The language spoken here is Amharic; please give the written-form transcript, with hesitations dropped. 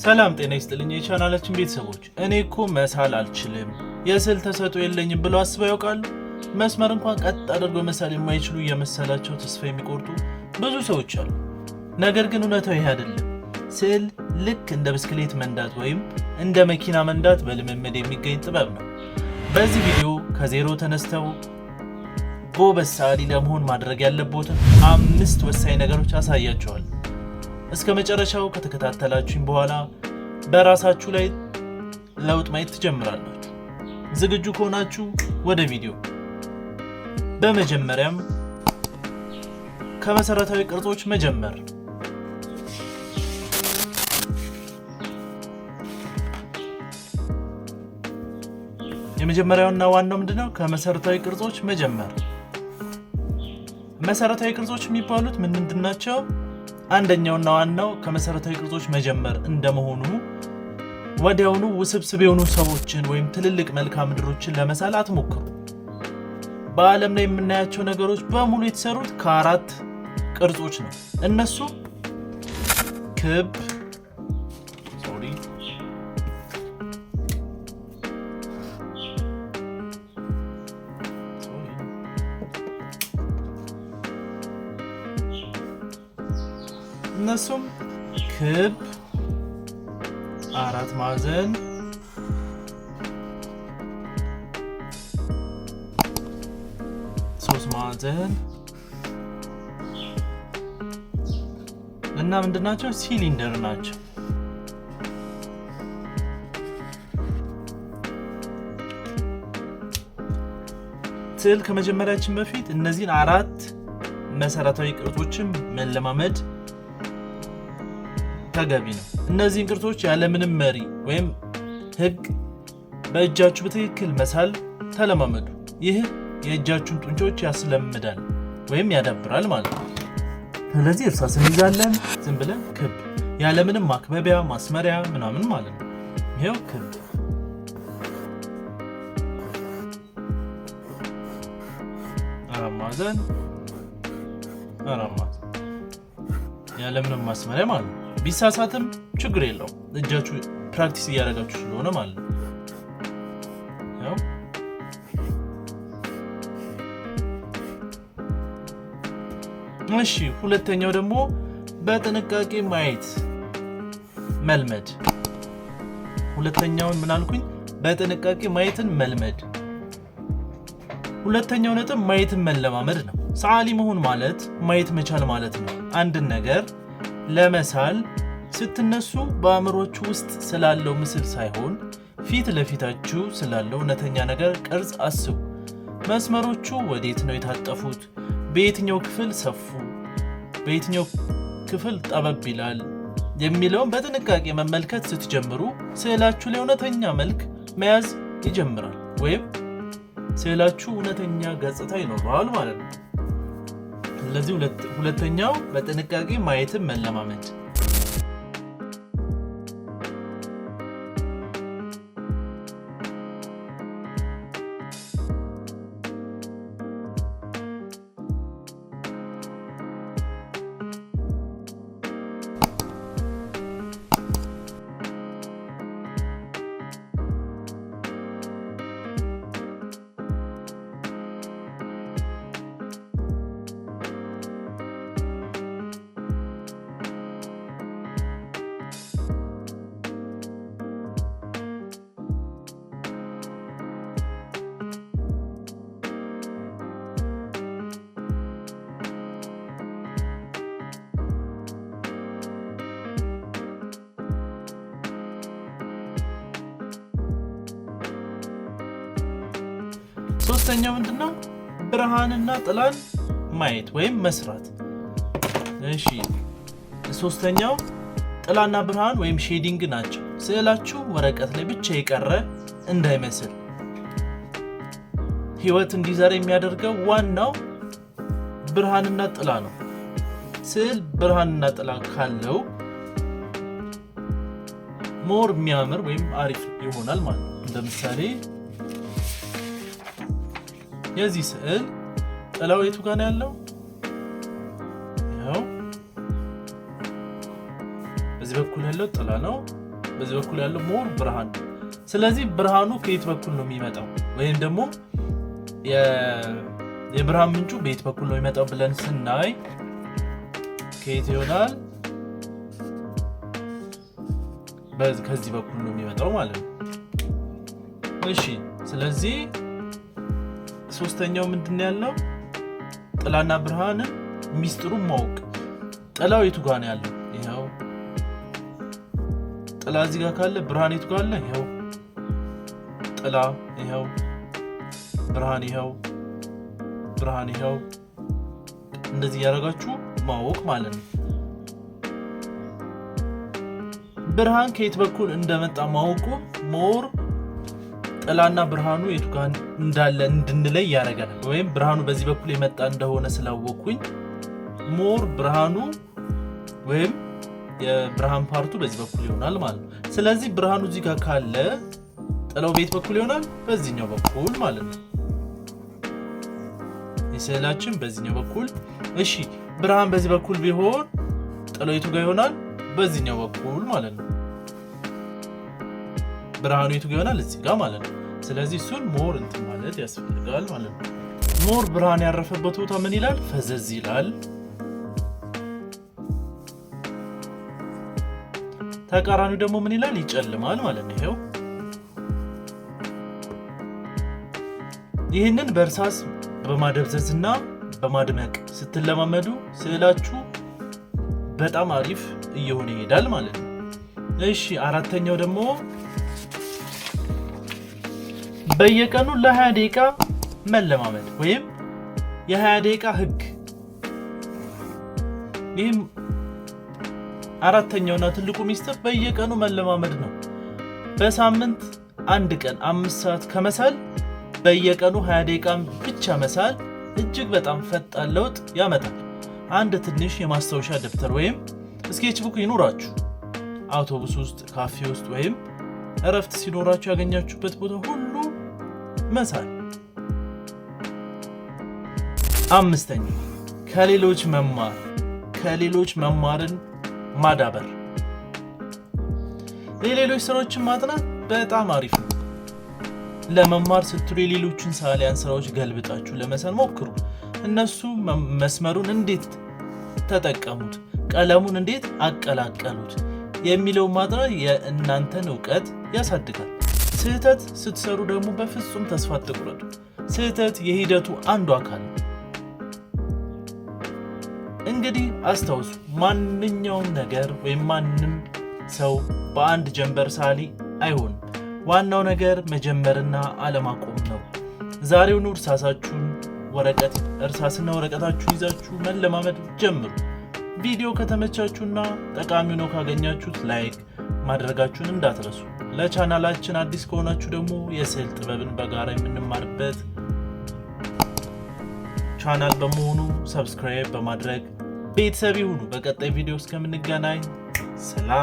ሰላም ጤና ይስጥልኝ የቻናላችን ቤተሰቦች። እኔ እኮ መሳል አልችልም የስዕል ተሰጥኦ የለኝም ብለው አስበው ያውቃሉ? መስመር እንኳን ቀጥ አድርገው መሳል የማይችሉ እየመሰላቸው ተስፋ የሚቆርጡ ብዙ ሰዎች አሉ። ነገር ግን እውነታው ይሄ አይደለም። ስዕል ልክ እንደ ብስክሌት መንዳት ወይም እንደ መኪና መንዳት በልምምድ የሚገኝ ጥበብ ነው። በዚህ ቪዲዮ ከዜሮ ተነስተው ጎበዝ ሰዓሊ ለመሆን ማድረግ ያለቦትን 5 ወሳኝ ነገሮች አሳያቸዋለሁ። እስከ መጨረሻው ከተከታተላችሁኝ በኋላ በራሳችሁ ላይ ለውጥ ማየት ትጀምራላችሁ። ዝግጁ ከሆናችሁ ወደ ቪዲዮ። በመጀመሪያም ከመሰረታዊ ቅርጾች መጀመር። የመጀመሪያውና ዋናው ምንድነው? ከመሰረታዊ ቅርጾች መጀመር። መሰረታዊ ቅርጾች የሚባሉት ምንድናቸው? አንደኛውና ዋናው ከመሰረታዊ ቅርጾች መጀመር እንደመሆኑ ወዲያውኑ ውስብስብ የሆኑ ሰዎችን ወይም ትልልቅ መልክዓ ምድሮችን ለመሳል አትሞክሩ። በዓለም ላይ የምናያቸው ነገሮች በሙሉ የተሰሩት ከ4 ቅርጾች ነው። እነሱ ክብ፣ እነሱም ክብ፣ 4 ማዕዘን፣ ሶስት ማዕዘን እና ምንድናቸው? ሲሊንደር ናቸው። ስዕል ከመጀመሪያችን በፊት እነዚህን 4 መሰረታዊ ቅርጾችን መለማመድ ተገቢ ነው። እነዚህን ቅርጾች ያለምንም መሪ ወይም ህግ በእጃችሁ በትክክል መሳል ተለማመዱ። ይህ የእጃችሁን ጡንቻዎች ያስለምዳል ወይም ያዳብራል ማለት ነው። ስለዚህ እርሳስ እንይዛለን፣ ዝም ብለን ክብ ያለምንም ማክበቢያ ማስመሪያ ምናምን ማለት ነው። ይሄው ክብ፣ አራት ማዕዘን ያለምንም ማስመሪያ ማለት ነው። ቢሳሳትም ችግር የለውም፣ እጃችሁ ፕራክቲስ እያደረጋችሁ ስለሆነ ማለት ነው። እሺ፣ ሁለተኛው ደግሞ በጥንቃቄ ማየት መልመድ። ሁለተኛውን ምን አልኩኝ? በጥንቃቄ ማየትን መልመድ። ሁለተኛው ነጥብ ማየትን መለማመድ ነው። ሰዓሊ መሆን ማለት ማየት መቻል ማለት ነው። አንድን ነገር ለመሳል ስትነሱ በአእምሮአችሁ ውስጥ ስላለው ምስል ሳይሆን ፊት ለፊታችሁ ስላለው እውነተኛ ነገር ቅርጽ አስቡ። መስመሮቹ ወዴት ነው የታጠፉት? በየትኛው ክፍል ሰፉ? በየትኛው ክፍል ጠበብ ይላል? የሚለውን በጥንቃቄ መመልከት ስትጀምሩ ስዕላችሁ ላይ እውነተኛ መልክ መያዝ ይጀምራል፣ ወይም ስዕላችሁ እውነተኛ ገጽታ ይኖረዋል ማለት ነው። ስለዚህ ሁለተኛው በጥንቃቄ ማየትን መለማመድ። ሶስተኛው ምንድነው? ብርሃንና ጥላን ማየት ወይም መስራት። እሺ፣ ሶስተኛው ጥላና ብርሃን ወይም ሼዲንግ ናቸው። ስዕላችሁ ወረቀት ላይ ብቻ የቀረ እንዳይመስል ህይወት እንዲዘራ የሚያደርገው ዋናው ብርሃንና ጥላ ነው። ስዕል ብርሃንና ጥላ ካለው ሞር የሚያምር ወይም አሪፍ ይሆናል ማለት ነው። ለምሳሌ የዚህ ስዕል ጥላው የቱ ጋር ነው ያለው? በዚህ በኩል ያለው ጥላ ነው። በዚህ በኩል ያለው ሞር ብርሃን ነው። ስለዚህ ብርሃኑ ከየት በኩል ነው የሚመጣው ወይም ደግሞ የብርሃን ምንጩ በየት በኩል ነው የሚመጣው ብለን ስናይ ከየት ይሆናል? ከዚህ በኩል ነው የሚመጣው ማለት ነው። እሺ ስለዚህ ሶስተኛው ምንድነው ያለው? ጥላና ብርሃንን ሚስጥሩን ማወቅ። ጥላው የቱ ጋር ነው ያለው? ይሄው ጥላ እዚህ ጋር ካለ ብርሃን የቱ ጋር አለ? ይሄው ጥላ፣ ይሄው ብርሃን፣ ይሄው ብርሃን፣ ይሄው እንደዚህ ያደርጋችሁ ማወቅ ማለት ነው። ብርሃን ከየት በኩል እንደመጣ ማወቁ ሞር ጥላና ብርሃኑ የቱ ጋር እንዳለ እንድንለይ ያደርገናል። ወይም ብርሃኑ በዚህ በኩል የመጣ እንደሆነ ስላወቅኩኝ ሞር ብርሃኑ ወይም የብርሃን ፓርቱ በዚህ በኩል ይሆናል ማለት ነው። ስለዚህ ብርሃኑ እዚህ ጋር ካለ ጥላው በየት በኩል ይሆናል? በዚህኛው በኩል ማለት ነው። የስዕላችን በዚህኛው በኩል። እሺ ብርሃን በዚህ በኩል ቢሆን ጥላው የቱ ጋር ይሆናል? በዚህኛው በኩል ማለት ነው። ብርሃኑ የቱ ጋር ይሆናል? እዚህ ጋር ማለት ነው። ስለዚህ እሱን ሞር እንትን ማለት ያስፈልጋል ማለት ነው። ሞር ብርሃን ያረፈበት ቦታ ምን ይላል? ፈዘዝ ይላል። ተቃራኒው ደግሞ ምን ይላል? ይጨልማል ማለት ነው። ይሄው ይህንን በእርሳስ በማደብዘዝና በማድመቅ ስትለማመዱ ስዕላችሁ በጣም አሪፍ እየሆነ ይሄዳል ማለት ነው። እሺ አራተኛው ደግሞ በየቀኑ ለ20 ደቂቃ መለማመድ ወይም የ20 ደቂቃ ህግ። ይህም አራተኛውና ትልቁ ሚስጥር በየቀኑ መለማመድ ነው። በሳምንት አንድ ቀን 5 ሰዓት ከመሳል በየቀኑ 20 ደቂቃ ብቻ መሳል እጅግ በጣም ፈጣን ለውጥ ያመጣል። አንድ ትንሽ የማስታወሻ ደብተር ወይም ስኬችቡክ ይኖራችሁ አውቶቡስ ውስጥ፣ ካፌ ውስጥ ወይም እረፍት ሲኖራችሁ ያገኛችሁበት ቦታ ሁሉ መሳል። አምስተኛው ከሌሎች መማር፣ ከሌሎች መማርን ማዳበር። የሌሎች ስራዎችን ማጥናት በጣም አሪፍ ነው። ለመማር ስትሉ የሌሎችን ሰዓሊያን ስራዎች ገልብጣችሁ ለመሳል ሞክሩ። እነሱ መስመሩን እንዴት ተጠቀሙት፣ ቀለሙን እንዴት አቀላቀሉት የሚለው ማጥናት የእናንተን እውቀት ያሳድጋል። ስህተት ስትሰሩ ደግሞ በፍጹም ተስፋ አትቁረጡ። ስህተት የሂደቱ አንዱ አካል ነው። እንግዲህ አስታውሱ፣ ማንኛውም ነገር ወይም ማንም ሰው በአንድ ጀንበር ሰዓሊ አይሆንም። ዋናው ነገር መጀመርና አለማቆም ነው። ዛሬውኑ እርሳስና ወረቀታችሁን ይዛችሁ መለማመድ ጀምሩ። ቪዲዮ ከተመቻችሁና ጠቃሚ ነው ካገኛችሁት ላይክ ማድረጋችሁን እንዳትረሱ። ለቻናላችን አዲስ ከሆናችሁ ደግሞ የስዕል ጥበብን በጋራ የምንማርበት ቻናል በመሆኑ ሰብስክራይብ በማድረግ ቤተሰብ ይሁኑ። በቀጣይ ቪዲዮ እስከምንገናኝ ሰላም።